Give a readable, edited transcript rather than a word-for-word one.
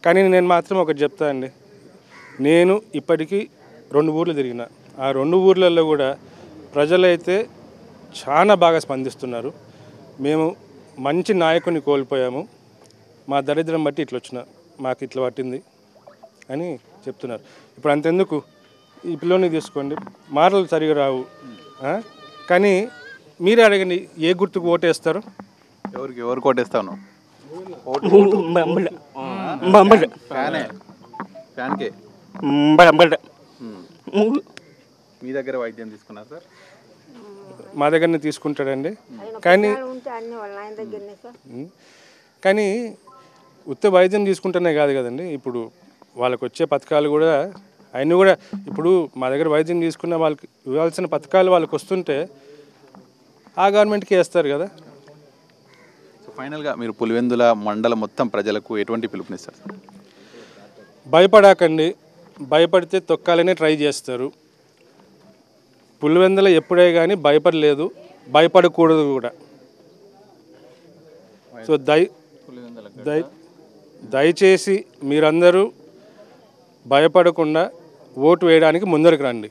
కానీ నేను మాత్రం ఒకటి చెప్తా అండి, నేను ఇప్పటికీ 2 ఊర్లు తిరిగిన. ఆ 2 ఊర్లలో కూడా ప్రజలైతే చాలా బాగా స్పందిస్తున్నారు. మేము మంచి నాయకుని కోల్పోయాము, మా దరిద్రం బట్టి ఇట్లా వచ్చిన, మాకు ఇట్లా పట్టింది అని చెప్తున్నారు. ఇప్పుడు అంతెందుకు, ఈ పిల్లోని తీసుకోండి, మాటలు సరిగా రావు, కానీ మీరే అడగండి ఏ గుర్తుకు ఓటేస్తారు? ఎవరు కోటేస్తాను? మీ దగ్గర వైద్యం తీసుకున్నారు సార్? మా దగ్గరనే తీసుకుంటాడండి. కానీ ఉత్త వైద్యం తీసుకుంటేనే కాదు కదండి, ఇప్పుడు వాళ్ళకు వచ్చే పథకాలు కూడా అవన్నీ కూడా, ఇప్పుడు మా దగ్గర వైద్యం తీసుకున్న వాళ్ళకి ఇవ్వాల్సిన పథకాలు వాళ్ళకి వస్తుంటే ఆ గవర్నమెంట్కి వేస్తారు కదా. సో ఫైనల్గా మీరు పులివెందుల మండలం మొత్తం ప్రజలకు ఎటువంటి పిలుపునిస్తారు? భయపడకండి, భయపడితే తొక్కాలనే ట్రై చేస్తారు. పులివెందుల ఎప్పుడే కానీ భయపడలేదు, భయపడకూడదు కూడా. సో దయచేసి మీరందరూ భయపడకుండా ఓటు వేయడానికి ముందరికి రండి.